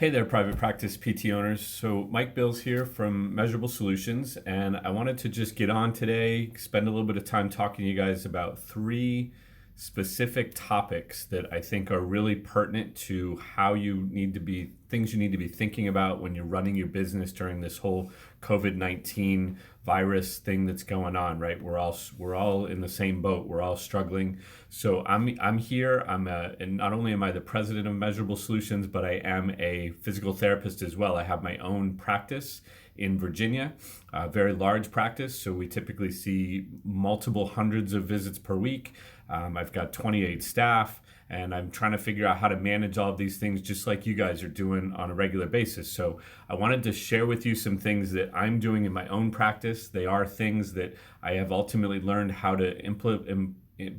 Hey there, private practice PT owners. So Mike Bills here from Measurable Solutions, and I wanted to just get on today, spend a little bit of time talking to you guys about three specific topics that I think are really pertinent to how you need to be, things you need to be thinking about when you're running your business during this whole COVID-19 virus thing that's going on, right? We're all in the same boat. We're all struggling. So I'm here. And not only am I the president of Measurable Solutions, but I am a physical therapist as well. I have my own practice in Virginia, a very large practice. So we typically see multiple hundreds of visits per week. I've got 28 staff, and I'm trying to figure out how to manage all of these things just like you guys are doing on a regular basis. So I wanted to share with you some things that I'm doing in my own practice. They are things that I have ultimately learned how to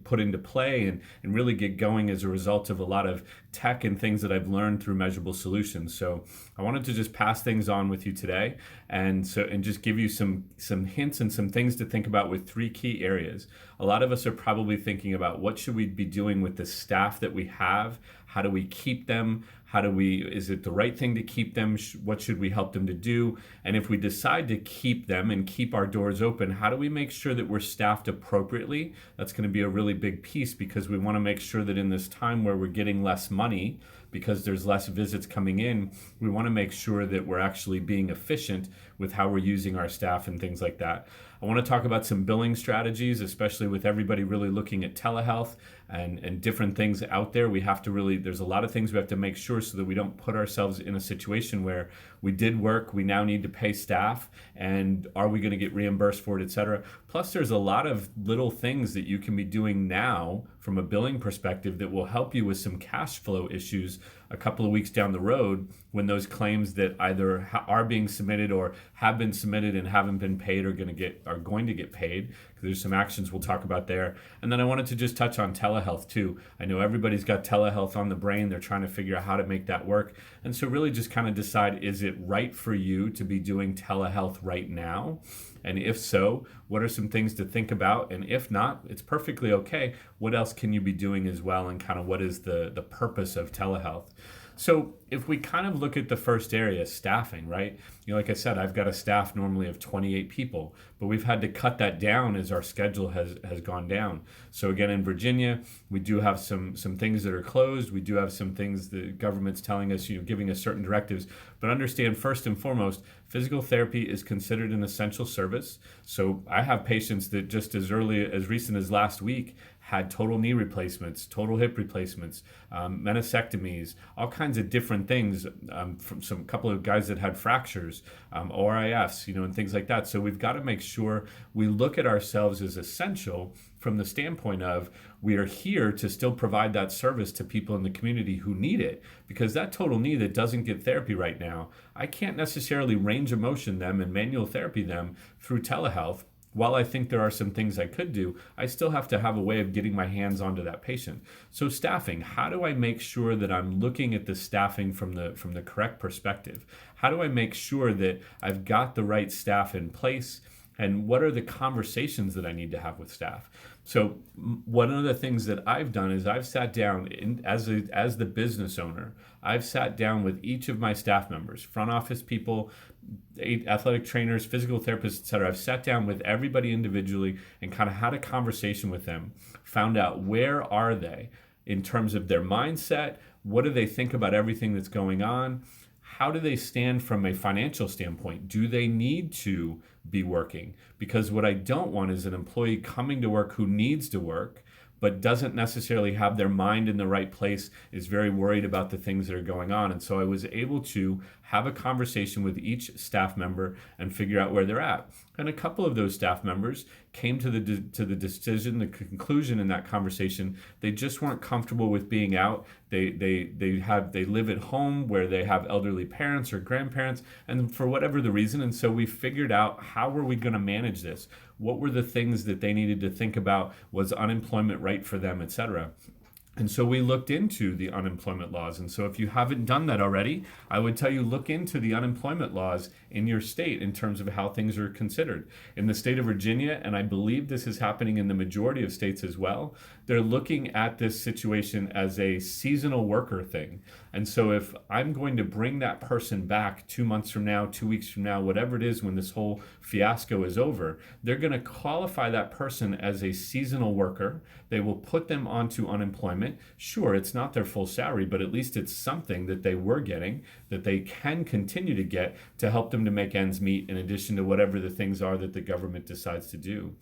put into play and really get going as a result of a lot of tech and things that I've learned through Measurable Solutions. So I wanted to just pass things on with you today and just give you some hints and some things to think about with three key areas. A lot of us are probably thinking about what should we be doing with the staff that we have? How do we keep them? Is it the right thing to keep them? What should we help them to do? And if we decide to keep them and keep our doors open, how do we make sure that we're staffed appropriately? That's going to be a really big piece because we want to make sure that in this time where we're getting less money because there's less visits coming in, we want to make sure that we're actually being efficient with how we're using our staff and things like that. I want to talk about some billing strategies, especially with everybody really looking at telehealth and different things out there. There's a lot of things we have to make sure so that we don't put ourselves in a situation where we did work, we now need to pay staff, and are we going to get reimbursed for it, et cetera. Plus, there's a lot of little things that you can be doing now from a billing perspective that will help you with some cash flow issues a couple of weeks down the road when those claims that either are being submitted or have been submitted and haven't been paid are going to get paid. There's some actions we'll talk about there. And then I wanted to just touch on telehealth too. I know everybody's got telehealth on the brain. They're trying to figure out how to make that work. And so really just kind of decide, is it right for you to be doing telehealth right now? And if so, what are some things to think about? And if not, it's perfectly okay. What else can you be doing as well? And kind of what is the purpose of telehealth? So if we kind of look at the first area, staffing, right? Like I said, I've got a staff normally of 28 people, but we've had to cut that down as our schedule has gone down. So again, in Virginia, we do have some things that are closed. We do have some things the government's telling us, giving us certain directives. But understand, first and foremost, physical therapy is considered an essential service. So I have patients that just as recent as last week had total knee replacements, total hip replacements, meniscectomies, all kinds of different things from some couple of guys that had fractures, ORIFs, and things like that. So we've got to make sure we look at ourselves as essential from the standpoint of we are here to still provide that service to people in the community who need it, because that total knee that doesn't get therapy right now, I can't necessarily range of motion them and manual therapy them through telehealth. While I think there are some things I could do, I still have to have a way of getting my hands onto that patient. So staffing, how do I make sure that I'm looking at the staffing from the correct perspective? How do I make sure that I've got the right staff in place? And what are the conversations that I need to have with staff? So one of the things that I've done is I've sat down as the business owner, I've sat down with each of my staff members, front office people, athletic trainers, physical therapists, et cetera. I've sat down with everybody individually and kind of had a conversation with them, found out where are they in terms of their mindset, what do they think about everything that's going on, how do they stand from a financial standpoint? Do they need to be working? Because what I don't want is an employee coming to work who needs to work, but doesn't necessarily have their mind in the right place, is very worried about the things that are going on. And so I was able to have a conversation with each staff member and figure out where they're at. And a couple of those staff members came to the decision, the conclusion in that conversation, they just weren't comfortable with being out. They live at home where they have elderly parents or grandparents, and for whatever the reason. And so we figured out, how were we going to manage this? What were the things that they needed to think about? Was unemployment right for them, et cetera? And so we looked into the unemployment laws. And so if you haven't done that already, I would tell you look into the unemployment laws in your state in terms of how things are considered. In the state of Virginia, and I believe this is happening in the majority of states as well, they're looking at this situation as a seasonal worker thing. And so if I'm going to bring that person back 2 months from now, 2 weeks from now, whatever it is when this whole fiasco is over, they're going to qualify that person as a seasonal worker. They will put them onto unemployment. Sure, it's not their full salary, but at least it's something that they were getting that they can continue to get to help them to make ends meet in addition to whatever the things are that the government decides to do.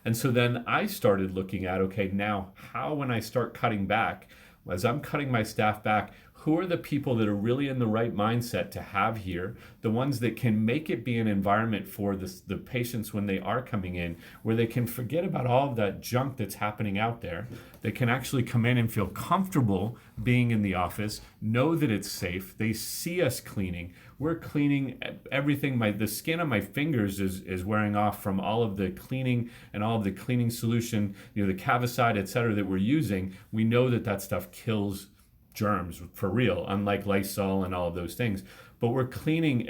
And so then I started looking at, okay, now how, when I start cutting back, as I'm cutting my staff back, who are the people that are really in the right mindset to have here, the ones that can make it be an environment for the patients when they are coming in, where they can forget about all of that junk that's happening out there. They can actually come in and feel comfortable being in the office, know that it's safe. They see us cleaning. We're cleaning everything. The skin on my fingers is wearing off from all of the cleaning and all of the cleaning solution, the Cavicide, et cetera, that we're using. We know that stuff kills germs for real, unlike Lysol and all of those things. But we're cleaning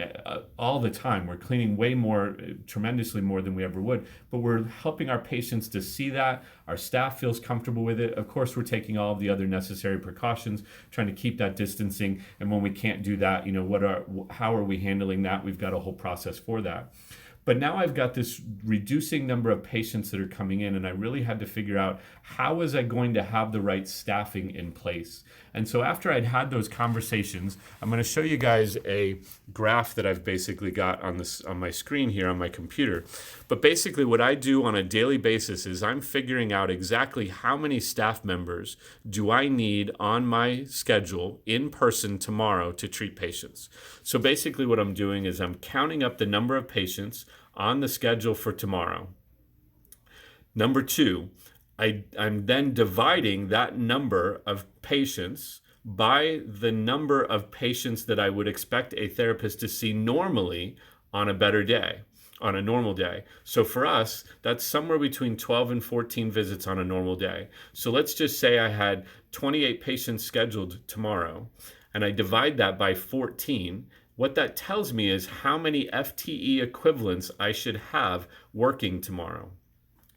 all the time. We're cleaning way more, tremendously more than we ever would. But we're helping our patients to see that. Our staff feels comfortable with it. Of course, we're taking all of the other necessary precautions, trying to keep that distancing. And when we can't do that, how are we handling that? We've got a whole process for that. But now I've got this reducing number of patients that are coming in, and I really had to figure out how was I going to have the right staffing in place. And so after I'd had those conversations, I'm going to show you guys a graph that I've basically got on my screen here on my computer. But basically what I do on a daily basis is I'm figuring out exactly how many staff members do I need on my schedule in person tomorrow to treat patients. So basically what I'm doing is I'm counting up the number of patients on the schedule for tomorrow. Number two, I'm then dividing that number of patients by the number of patients that I would expect a therapist to see normally on a better day, on a normal day. So for us, that's somewhere between 12 and 14 visits on a normal day. So let's just say I had 28 patients scheduled tomorrow, and I divide that by 14. What that tells me is how many FTE equivalents I should have working tomorrow.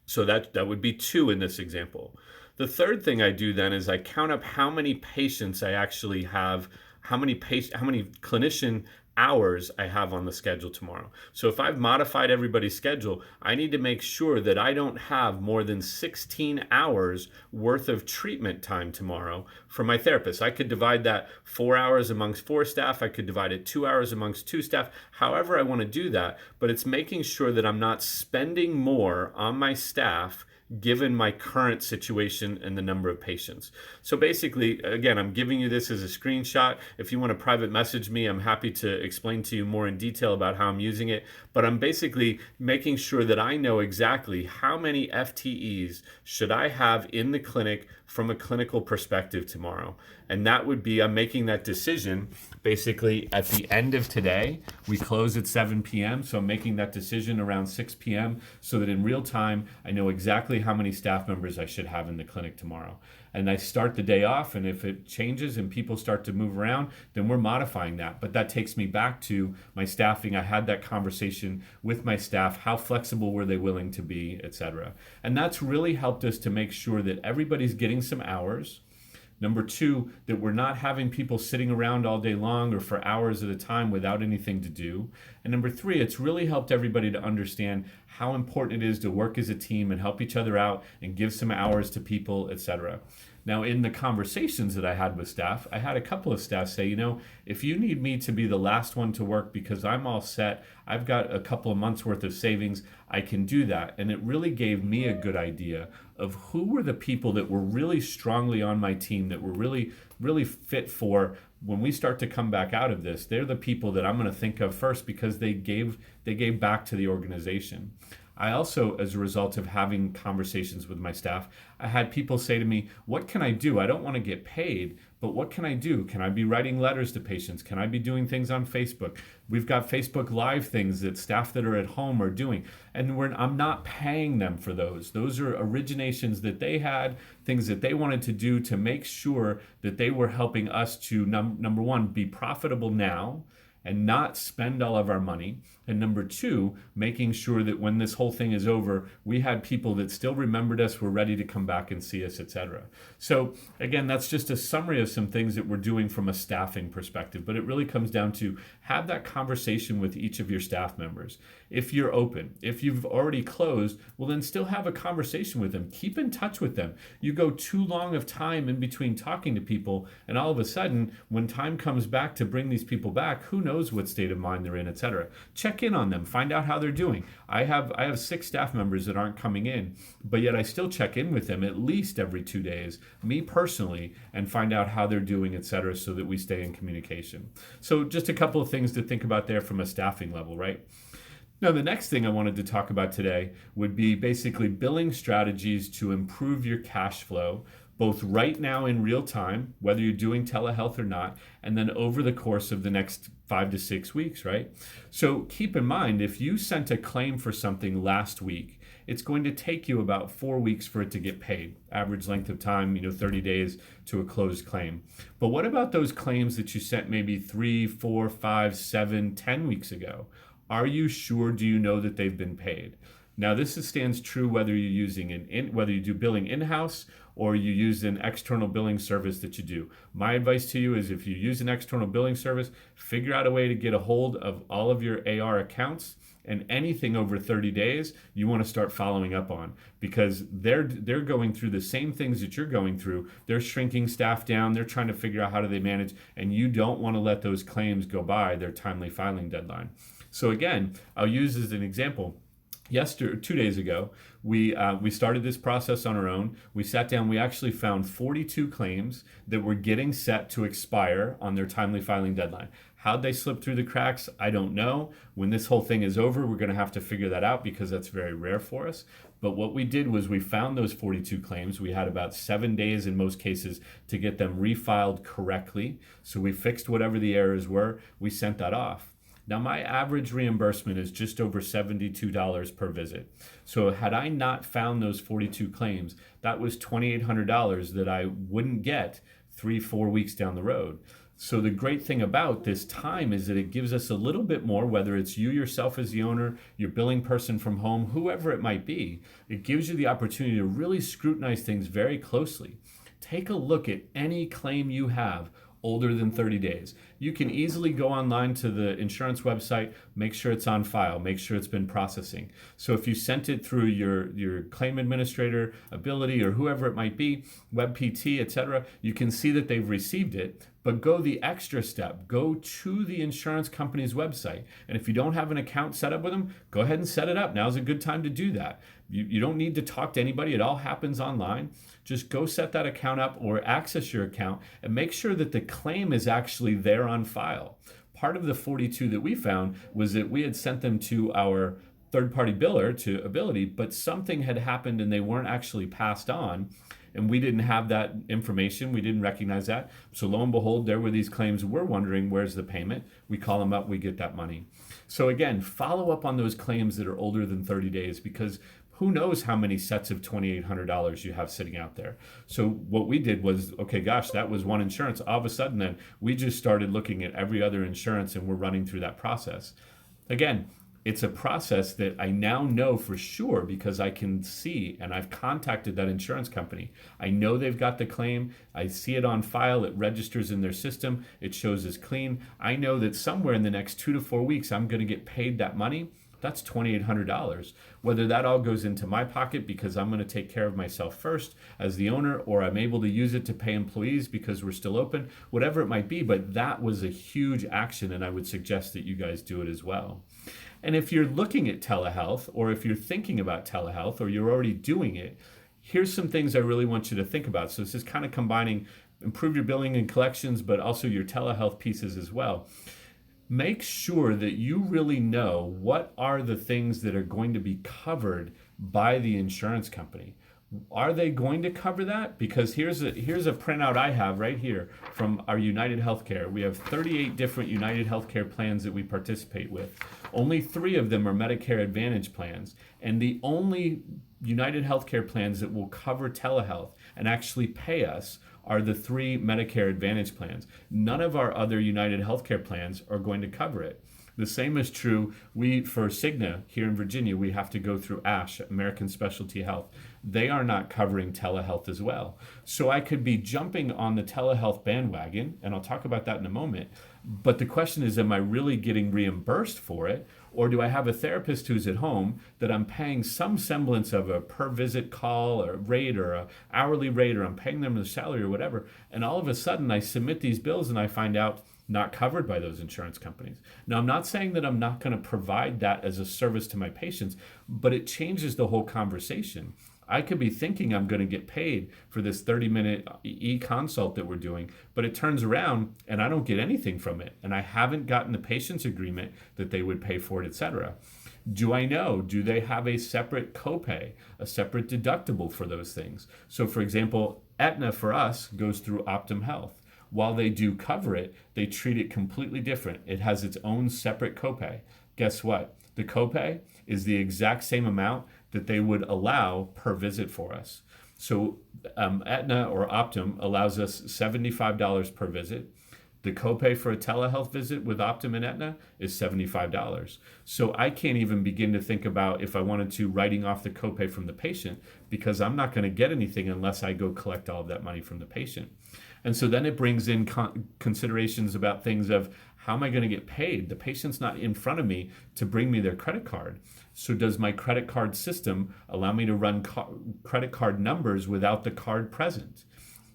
So that would be 2 in this example. The third thing I do then is I count up how many patients I actually have, how many clinician hours I have on the schedule tomorrow. So if I've modified everybody's schedule, I need to make sure that I don't have more than 16 hours worth of treatment time tomorrow for my therapist. I could divide that 4 hours amongst 4 staff. I could divide it 2 hours amongst 2 staff, however I want to do that. But it's making sure that I'm not spending more on my staff given my current situation and the number of patients. So basically, again, I'm giving you this as a screenshot. If you want to private message me, I'm happy to explain to you more in detail about how I'm using it. But I'm basically making sure that I know exactly how many FTEs should I have in the clinic from a clinical perspective tomorrow. And that would be, I'm making that decision basically at the end of today. We close at 7 p.m. So I'm making that decision around 6 p.m. so that in real time, I know exactly how many staff members I should have in the clinic tomorrow. And I start the day off, and if it changes and people start to move around, then we're modifying that. But that takes me back to my staffing. I had that conversation with my staff. How flexible were they willing to be, et cetera. And that's really helped us to make sure that everybody's getting some hours. Number 2, that we're not having people sitting around all day long or for hours at a time without anything to do. And number 3, it's really helped everybody to understand how important it is to work as a team and help each other out and give some hours to people, etc. Now, in the conversations that I had with staff, I had a couple of staff say, if you need me to be the last one to work because I'm all set, I've got a couple of months worth of savings, I can do that. And it really gave me a good idea of who were the people that were really strongly on my team, that were really, really fit for when we start to come back out of this. They're the people that I'm going to think of first because they gave back to the organization. I also, as a result of having conversations with my staff, I had people say to me, what can I do? I don't want to get paid, but what can I do? Can I be writing letters to patients? Can I be doing things on Facebook? We've got Facebook Live things that staff that are at home are doing. And I'm not paying them for those. Those are originations that they had, things that they wanted to do to make sure that they were helping us to, number one, be profitable now and not spend all of our money. And number two, making sure that when this whole thing is over, we had people that still remembered us, were ready to come back and see us, etc. So again, that's just a summary of some things that we're doing from a staffing perspective, but it really comes down to have that conversation with each of your staff members. If you're open, if you've already closed, well then still have a conversation with them. Keep in touch with them. You go too long of time in between talking to people, and all of a sudden, when time comes back to bring these people back, who knows what state of mind they're in, etc. Check in on them, find out how they're doing. I have 6 staff members that aren't coming in, but yet I still check in with them at least every 2 days, me personally, and find out how they're doing, etc., so that we stay in communication. So just a couple of things to think about there from a staffing level, right? Now, the next thing I wanted to talk about today would be basically billing strategies to improve your cash flow, both right now in real time, whether you're doing telehealth or not, and then over the course of the next 5 to 6 weeks, right? So keep in mind, if you sent a claim for something last week, it's going to take you about 4 weeks for it to get paid. Average length of time, 30 days to a closed claim. But what about those claims that you sent maybe 3, 4, 5, 7, 10 weeks ago? Are you sure? Do you know that they've been paid? Now, this stands true whether you're using whether you do billing in-house or you use an external billing service that you do. My advice to you is if you use an external billing service, figure out a way to get a hold of all of your AR accounts, and anything over 30 days you want to start following up on, because they're going through the same things that you're going through. They're shrinking staff down, they're trying to figure out how do they manage, and you don't want to let those claims go by their timely filing deadline. So again, I'll use as an example. 2 days ago, we started this process on our own. We sat down, we actually found 42 claims that were getting set to expire on their timely filing deadline. How'd they slip through the cracks? I don't know. When this whole thing is over, we're going to have to figure that out because that's very rare for us. But what we did was we found those 42 claims. We had about 7 days in most cases to get them refiled correctly. So we fixed whatever the errors were. We sent that off. Now, my average reimbursement is just over $72 per visit. So had I not found those 42 claims, that was $2,800 that I wouldn't get 3-4 weeks down the road. So the great thing about this time is that it gives us a little bit more, whether it's you yourself as the owner, your billing person from home, whoever it might be, it gives you the opportunity to really scrutinize things very closely. Take a look at any claim you have older than 30 days. You can easily go online to the insurance website, make sure it's on file, make sure it's been processing. So if you sent it through your claim administrator, Ability, or whoever it might be, WebPT, etc., you can see that they've received it. But go the extra step. Go to the insurance company's website. And if you don't have an account set up with them, go ahead and set it up. Now's a good time to do that. You don't need to talk to anybody. It all happens online. Just go set that account up or access your account and make sure that the claim is actually there on file. Part of the 42 that we found was that we had sent them to our third-party biller, to Ability, but something had happened and they weren't actually passed on. And we didn't have that information. We didn't recognize that. So lo and behold, there were these claims. We're wondering, where's the payment? We call them up, we get that money. So again, follow up on those claims that are older than 30 days, because who knows how many sets of $2,800 you have sitting out there. So what we did was, okay, gosh, that was one insurance. All of a sudden then, we just started looking at every other insurance and we're running through that process. Again, it's a process that I now know for sure because I can see, and I've contacted that insurance company. I know they've got the claim. I see it on file. It registers in their system. It shows as clean. I know that somewhere in the next 2 to 4 weeks, I'm going to get paid that money. That's $2,800. Whether that all goes into my pocket because I'm going to take care of myself first as the owner, or I'm able to use it to pay employees because we're still open, whatever it might be. But that was a huge action, and I would suggest that you guys do it as well. And if you're looking at telehealth, or if you're thinking about telehealth, or you're already doing it, here's some things I really want you to think about. So this is kind of combining improve your billing and collections, but also your telehealth pieces as well. make sure that you really know what are the things that are going to be covered by the insurance company. Are they going to cover that? Because here's a printout I have right here from our United Healthcare. We have 38 different United Healthcare plans that we participate with. Only 3 of them are Medicare Advantage plans, and the only United Healthcare plans that will cover telehealth and actually pay us are the 3 Medicare Advantage plans. None of our other United Healthcare plans are going to cover it. The same is true, for Cigna here in Virginia, we have to go through ASH, American Specialty Health. They are not covering telehealth as well. So I could be jumping on the telehealth bandwagon, and I'll talk about that in a moment. But the question is, am I really getting reimbursed for it? Or do I have a therapist who's at home that I'm paying some semblance of a per visit call or rate or an hourly rate, or I'm paying them a salary or whatever, and all of a sudden I submit these bills and I find out not covered by those insurance companies. Now, I'm not saying that I'm not going to provide that as a service to my patients, but it changes the whole conversation. I could be thinking I'm going to get paid for this 30-minute e-consult that we're doing, but it turns around and I don't get anything from it, and I haven't gotten the patient's agreement that they would pay for it, etc. Do I know? Do they have a separate copay, a separate deductible for those things? So, for example, Aetna for us goes through Optum Health. While they do cover it, they treat it completely different. It has its own separate copay. Guess what? The copay is the exact same amount that they would allow per visit for us. So Aetna or Optum allows us $75 per visit. The copay for a telehealth visit with Optum and Aetna is $75. So I can't even begin to think about, if I wanted to, writing off the copay from the patient, because I'm not going to get anything unless I go collect all of that money from the patient. And so then it brings in considerations about things of, how am I going to get paid? The patient's not in front of me to bring me their credit card. So does my credit card system allow me to run credit card numbers without the card present?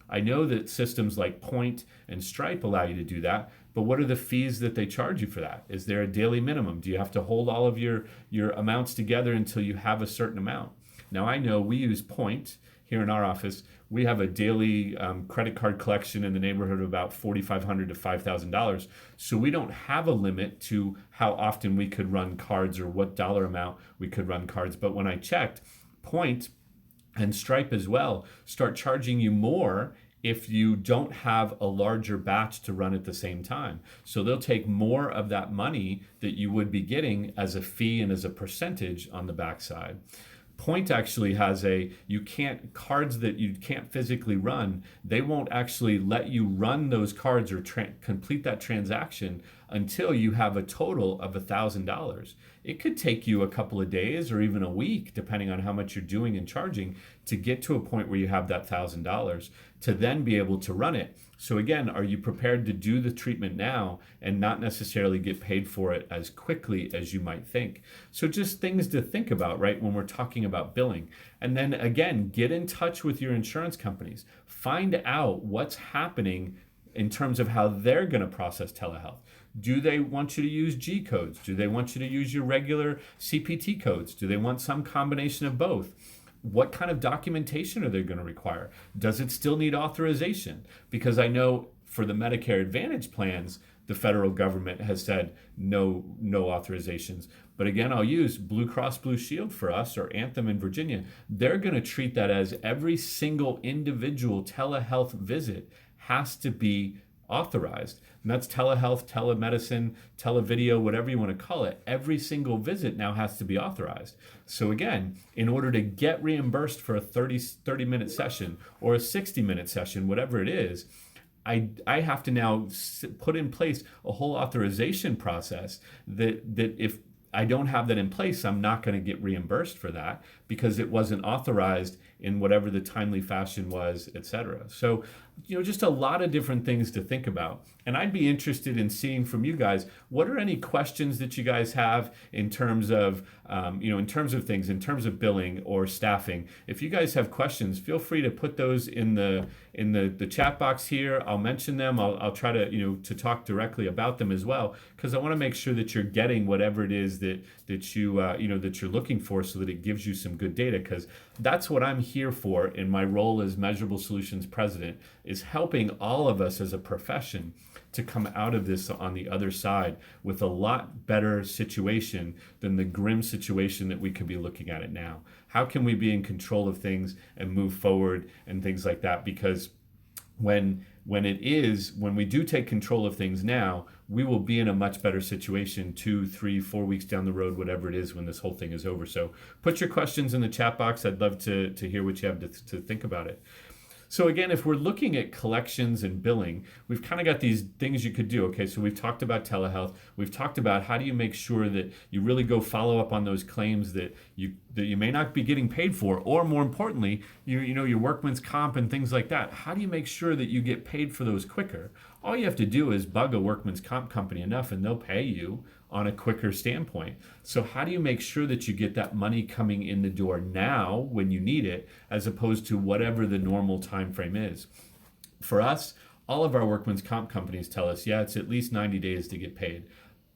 I know that systems like Point and Stripe allow you to do that, but what are the fees that they charge you for that? Is there a daily minimum? Do you have to hold all of your amounts together until you have a certain amount? Now, I know we use Point here in our office. We have a daily credit card collection in the neighborhood of about $4,500 to $5,000. So we don't have a limit to how often we could run cards or what dollar amount we could run cards. But when I checked, Point and Stripe as well start charging you more if you don't have a larger batch to run at the same time. So they'll take more of that money that you would be getting as a fee and as a percentage on the backside. Point actually has cards that you can't physically run. They won't actually let you run those cards or complete that transaction until you have a total of $1,000. It could take you a couple of days or even a week, depending on how much you're doing and charging, to get to a point where you have that $1,000 to then be able to run it. So again, are you prepared to do the treatment now and not necessarily get paid for it as quickly as you might think? So just things to think about, right, when we're talking about billing. And then again, get in touch with your insurance companies. Find out what's happening in terms of how they're going to process telehealth. Do they want you to use G codes? Do they want you to use your regular CPT codes? Do they want some combination of both? What kind of documentation are they going to require? Does it still need authorization? Because I know for the Medicare Advantage plans, the federal government has said no authorizations. But again, I'll use Blue Cross Blue Shield for us, or Anthem in Virginia. They're going to treat that as every single individual telehealth visit has to be authorized. And that's telehealth, telemedicine, televideo, whatever you want to call it. Every single visit now has to be authorized. So again, in order to get reimbursed for a 30-minute session or a 60-minute session, whatever it is, I have to now put in place a whole authorization process that if I don't have that in place, I'm not going to get reimbursed for that because it wasn't authorized in whatever the timely fashion was, etc. So, just a lot of different things to think about. And I'd be interested in seeing from you guys, what are any questions that you guys have in terms of, in terms of things, in terms of billing or staffing. If you guys have questions, feel free to put those in the chat box here. I'll mention them. I'll try to talk directly about them as well, because I want to make sure that you're getting whatever it is that you're looking for, so that it gives you some good data, because that's what I'm here for in my role as Measurable Solutions president, is helping all of us as a profession to come out of this on the other side with a lot better situation than the grim situation that we could be looking at it now. How can we be in control of things and move forward and things like that? Because when we do take control of things now, we will be in a much better situation 2, 3, 4 weeks down the road, whatever it is, when this whole thing is over. So put your questions in the chat box. I'd love to hear what you have to think about it. So again, if we're looking at collections and billing, we've kind of got these things you could do. Okay, so we've talked about telehealth. We've talked about how do you make sure that you really go follow up on those claims that you may not be getting paid for, or more importantly, your workman's comp and things like that. How do you make sure that you get paid for those quicker? All you have to do is bug a workman's comp company enough and they'll pay you on a quicker standpoint. So how do you make sure that you get that money coming in the door now when you need it, as opposed to whatever the normal time frame is? For us, all of our workman's comp companies tell us, yeah, it's at least 90 days to get paid.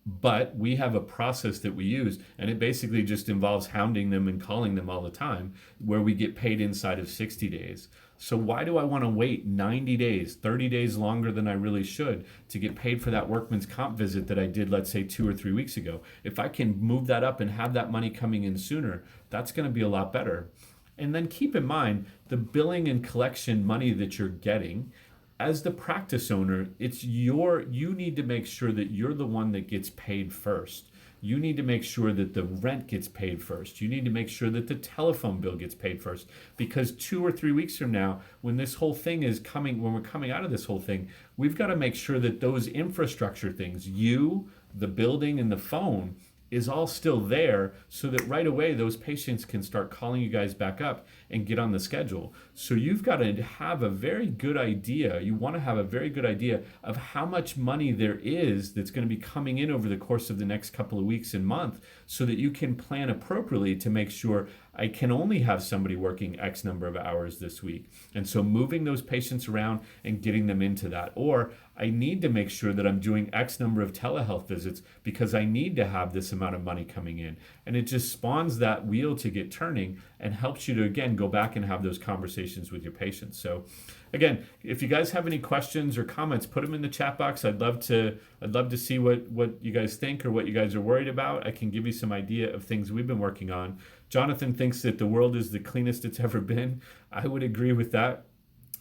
But we have a process that we use, and it basically just involves hounding them and calling them all the time, where we get paid inside of 60 days. So why do I want to wait 90 days, 30 days longer than I really should to get paid for that workman's comp visit that I did, let's say 2 or 3 weeks ago? If I can move that up and have that money coming in sooner, that's going to be a lot better. And then keep in mind the billing and collection money that you're getting. As the practice owner, you need to make sure that you're the one that gets paid first. You need to make sure that the rent gets paid first. You need to make sure that the telephone bill gets paid first, because 2 or 3 weeks from now, when this whole thing is coming, when we're coming out of this whole thing, we've got to make sure that those infrastructure things, the building and the phone, is all still there, so that right away those patients can start calling you guys back up and get on the schedule. So you've got to have a very good idea. You want to have a very good idea of how much money there is that's going to be coming in over the course of the next couple of weeks and month, so that you can plan appropriately to make sure I can only have somebody working X number of hours this week. And so moving those patients around and getting them into that. Or I need to make sure that I'm doing X number of telehealth visits because I need to have this amount of money coming in. And it just spawns that wheel to get turning and helps you to, again, go back and have those conversations with your patients. So again, if you guys have any questions or comments, put them in the chat box. I'd love to see what you guys think or what you guys are worried about. I can give you some idea of things we've been working on. Jonathan thinks that the world is the cleanest it's ever been. I would agree with that.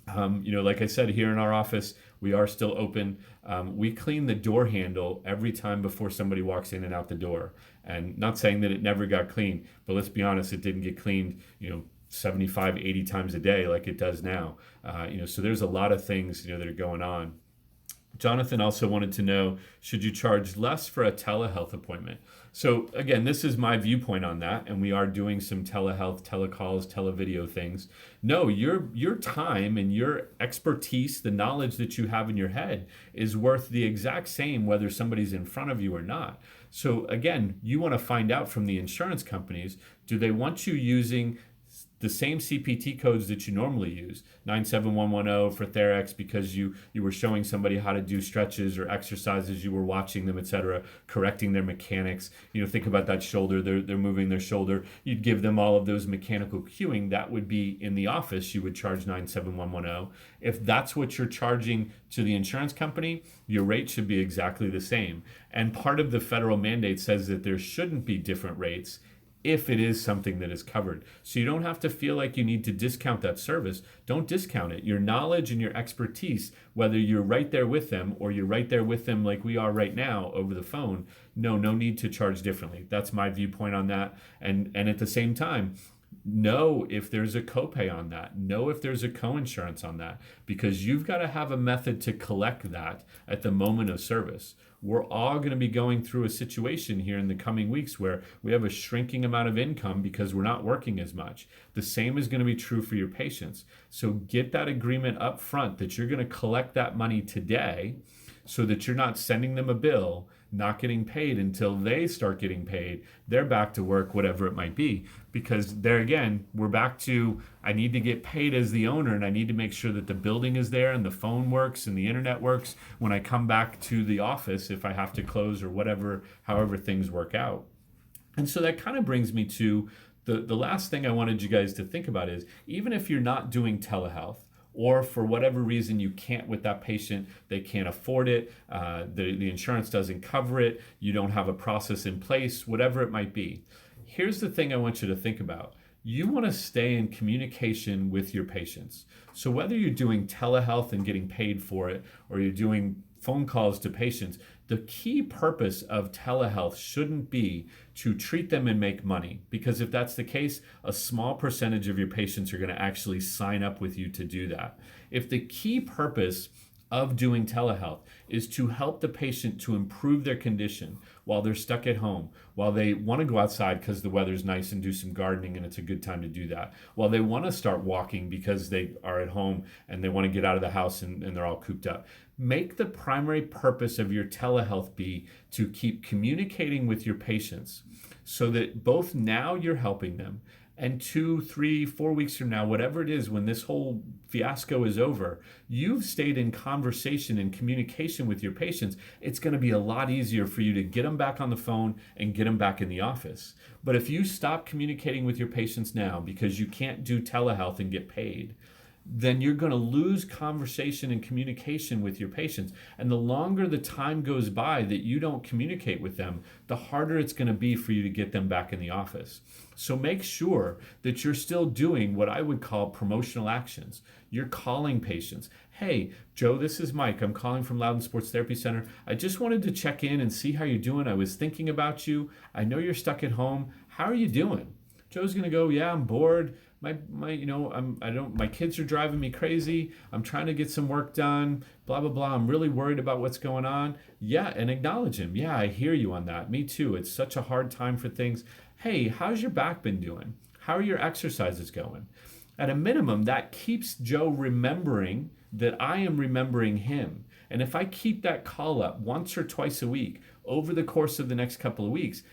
Like I said, here in our office, we are still open. We clean the door handle every time before somebody walks in and out the door. And not saying that it never got cleaned, but let's be honest, it didn't get cleaned, 75, 80 times a day like it does now. So there's a lot of things, that are going on. Jonathan also wanted to know, should you charge less for a telehealth appointment? So again, this is my viewpoint on that, and we are doing some telehealth, telecalls, televideo things. No, your time and your expertise, the knowledge that you have in your head, is worth the exact same whether somebody's in front of you or not. So again, you want to find out from the insurance companies, do they want you using the same CPT codes that you normally use, 97110 for Therex, because you were showing somebody how to do stretches or exercises, you were watching them, etc., correcting their mechanics. Think about that shoulder, they're moving their shoulder. You'd give them all of those mechanical cueing. That would be in the office, you would charge 97110. If that's what you're charging to the insurance company, your rate should be exactly the same. And part of the federal mandate says that there shouldn't be different rates if it is something that is covered. So you don't have to feel like you need to discount that service. Don't discount it. Your knowledge and your expertise, whether you're right there with them or you're right there with them like we are right now over the phone, no need to charge differently. That's my viewpoint on that. And at the same time, know if there's a copay on that. Know if there's a coinsurance on that, because you've got to have a method to collect that at the moment of service. We're all going to be going through a situation here in the coming weeks where we have a shrinking amount of income because we're not working as much. The same is going to be true for your patients. So get that agreement up front that you're going to collect that money today, so that you're not sending them a bill, not getting paid until they start getting paid. They're back to work, whatever it might be. Because there again, we're back to, I need to get paid as the owner, and I need to make sure that the building is there and the phone works and the internet works when I come back to the office, if I have to close or whatever, however things work out. And so that kind of brings me to The last thing I wanted you guys to think about is, even if you're not doing telehealth, or for whatever reason you can't with that patient, they can't afford it, the insurance doesn't cover it, you don't have a process in place, whatever it might be. Here's the thing I want you to think about. You want to stay in communication with your patients. So whether you're doing telehealth and getting paid for it, or you're doing phone calls to patients, the key purpose of telehealth shouldn't be to treat them and make money, because if that's the case, a small percentage of your patients are going to actually sign up with you to do that. If the key purpose of doing telehealth is to help the patient to improve their condition while they're stuck at home, while they want to go outside because the weather's nice and do some gardening and it's a good time to do that, while they want to start walking because they are at home and they want to get out of the house and they're all cooped up. Make the primary purpose of your telehealth be to keep communicating with your patients so that both now you're helping them, and 2, 3, 4 weeks from now, whatever it is, when this whole fiasco is over, you've stayed in conversation and communication with your patients. It's going to be a lot easier for you to get them back on the phone and get them back in the office. But if you stop communicating with your patients now because you can't do telehealth and get paid, then you're going to lose conversation and communication with your patients. And the longer the time goes by that you don't communicate with them, the harder it's going to be for you to get them back in the office. So make sure that you're still doing what I would call promotional actions. You're calling patients. Hey, Joe, this is Mike. I'm calling from Loudon Sports Therapy Center. I just wanted to check in and see how you're doing. I was thinking about you. I know you're stuck at home. How are you doing? Joe's going to go, yeah, I'm bored. My kids are driving me crazy. I'm trying to get some work done, blah, blah, blah. I'm really worried about what's going on. Yeah, and acknowledge him. Yeah, I hear you on that. Me too. It's such a hard time for things. Hey, how's your back been doing? How are your exercises going? At a minimum, that keeps Joe remembering that I am remembering him. And if I keep that call up once or twice a week over the course of the next couple of weeks,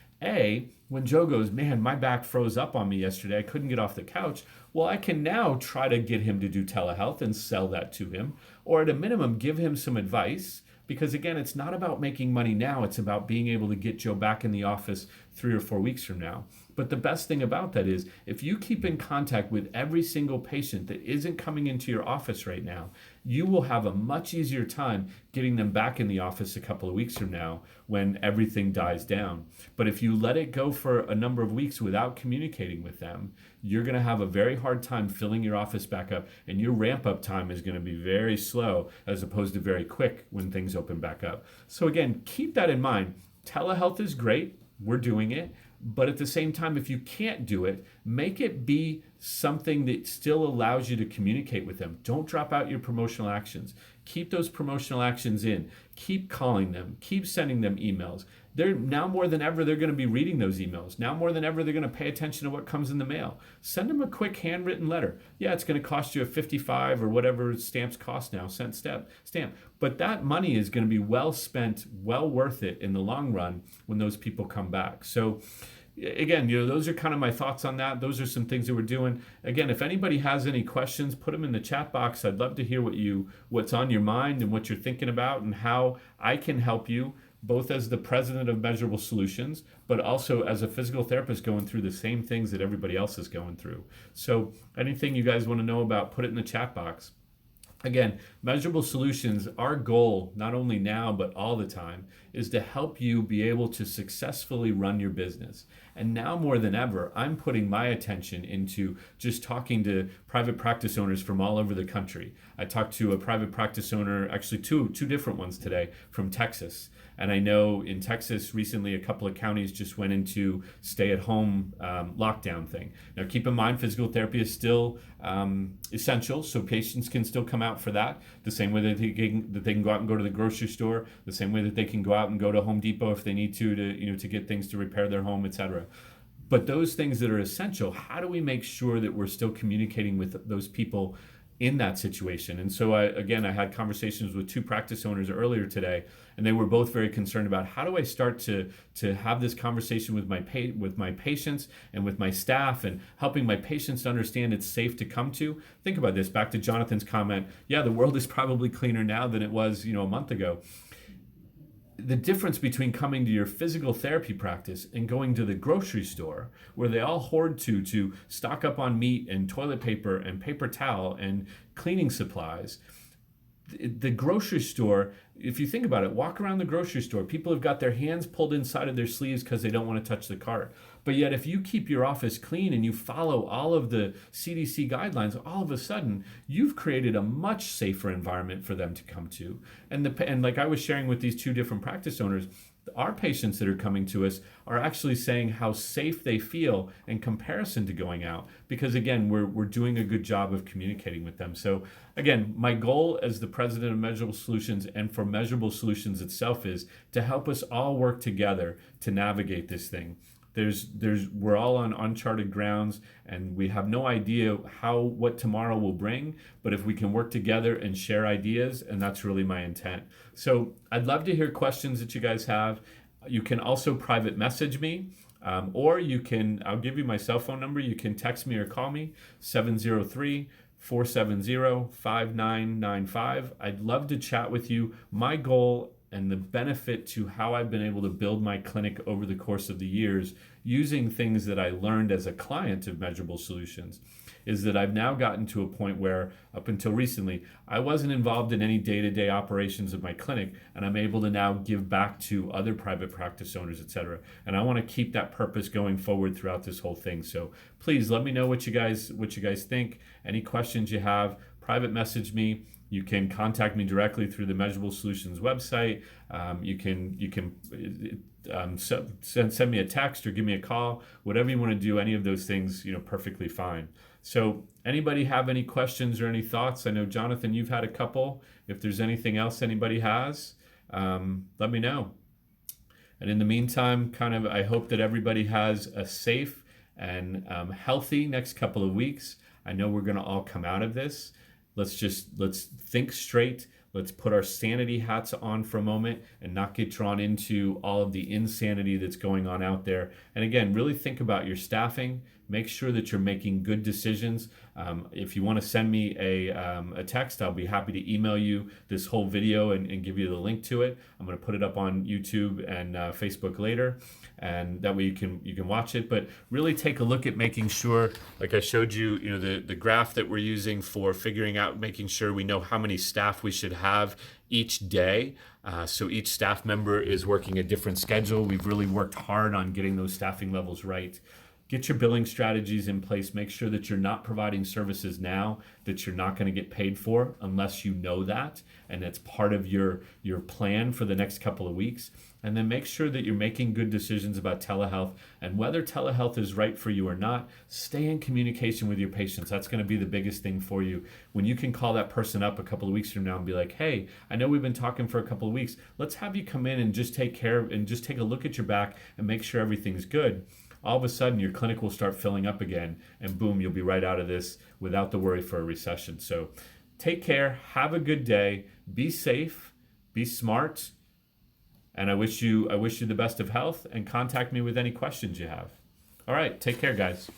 when Joe goes, man, my back froze up on me yesterday, I couldn't get off the couch, well, I can now try to get him to do telehealth and sell that to him, or at a minimum, give him some advice. Because again, it's not about making money now, it's about being able to get Joe back in the office 3 or 4 weeks from now. But the best thing about that is, if you keep in contact with every single patient that isn't coming into your office right now, you will have a much easier time getting them back in the office a couple of weeks from now when everything dies down. But if you let it go for a number of weeks without communicating with them, you're going to have a very hard time filling your office back up, and your ramp up time is going to be very slow as opposed to very quick when things open back up. So again, keep that in mind. Telehealth is great. We're doing it. But at the same time, if you can't do it, make it be something that still allows you to communicate with them. Don't drop out your promotional actions. Keep those promotional actions in. Keep calling them. Keep sending them emails. They're now more than ever, they're going to be reading those emails. Now more than ever, they're going to pay attention to what comes in the mail. Send them a quick handwritten letter. Yeah, it's going to cost you a 55 or whatever stamps cost now, cent stamp. But that money is going to be well spent, well worth it in the long run when those people come back. So again, those are kind of my thoughts on that. Those are some things that we're doing. Again, if anybody has any questions, put them in the chat box. I'd love to hear what's on your mind and what you're thinking about and how I can help you, both as the president of Measurable Solutions, but also as a physical therapist going through the same things that everybody else is going through. So anything you guys want to know about, put it in the chat box. Again, Measurable Solutions, our goal, not only now, but all the time, is to help you be able to successfully run your business. And now more than ever, I'm putting my attention into just talking to private practice owners from all over the country. I talked to a private practice owner, actually two different ones today, from Texas. And I know in Texas recently, a couple of counties just went into stay-at-home lockdown thing. Now, keep in mind, physical therapy is still essential, so patients can still come out for that. The same way that they can go out and go to the grocery store, the same way that they can go out and go to Home Depot if they need to get things to repair their home, etc. But those things that are essential, how do we make sure that we're still communicating with those people in that situation? And so I had conversations with 2 practice owners earlier today, and they were both very concerned about how do I start to have this conversation with my patients and with my staff, and helping my patients to understand it's safe to come to. Think about this, back to Jonathan's comment, yeah, the world is probably cleaner now than it was, a month ago. the difference between coming to your physical therapy practice and going to the grocery store where they all hoard to stock up on meat and toilet paper and paper towel and cleaning supplies. The grocery store, if you think about it, walk around the grocery store, people have got their hands pulled inside of their sleeves because they don't want to touch the cart. But yet if you keep your office clean and you follow all of the CDC guidelines, all of a sudden you've created a much safer environment for them to come to. And like I was sharing with these two different practice owners, our patients that are coming to us are actually saying how safe they feel in comparison to going out, because again, we're doing a good job of communicating with them. So again, my goal as the president of Measurable Solutions and for Measurable Solutions itself is to help us all work together to navigate this thing. We're all on uncharted grounds and we have no idea what tomorrow will bring, but if we can work together and share ideas, and that's really my intent. So I'd love to hear questions that you guys have. You can also private message me, or I'll give you my cell phone number. You can text me or call me, 703-470-5995. I'd love to chat with you. My goal and the benefit to how I've been able to build my clinic over the course of the years using things that I learned as a client of Measurable Solutions is that I've now gotten to a point where, up until recently, I wasn't involved in any day-to-day operations of my clinic, and I'm able to now give back to other private practice owners, etc. And I want to keep that purpose going forward throughout this whole thing. So please let me know what you guys think. Any questions you have, private message me. You can contact me directly through the Measurable Solutions website. You can send me a text or give me a call. Whatever you want to do, any of those things, perfectly fine. So anybody have any questions or any thoughts? I know, Jonathan, you've had a couple. If there's anything else anybody has, let me know. And in the meantime, I hope that everybody has a safe and healthy next couple of weeks. I know we're going to all come out of this. Let's think straight. Let's put our sanity hats on for a moment and not get drawn into all of the insanity that's going on out there. And again, really think about your staffing. Make sure that you're making good decisions. If you want to send me a text, I'll be happy to email you this whole video and give you the link to it. I'm going to put it up on YouTube and Facebook later, and that way you can watch it. But really take a look at making sure, like I showed you, the graph that we're using for figuring out, making sure we know how many staff we should have each day. So each staff member is working a different schedule. We've really worked hard on getting those staffing levels right. Get your billing strategies in place. Make sure that you're not providing services now that you're not going to get paid for unless you know that, and it's part of your plan for the next couple of weeks. And then make sure that you're making good decisions about telehealth, and whether telehealth is right for you or not, stay in communication with your patients. That's going to be the biggest thing for you. When you can call that person up a couple of weeks from now and be like, hey, I know we've been talking for a couple of weeks. Let's have you come in and just take a look at your back and make sure everything's good. All of a sudden your clinic will start filling up again, and boom, you'll be right out of this without the worry for a recession. So take care, have a good day, be safe, be smart, and I wish you the best of health, and contact me with any questions you have. All right, take care, guys.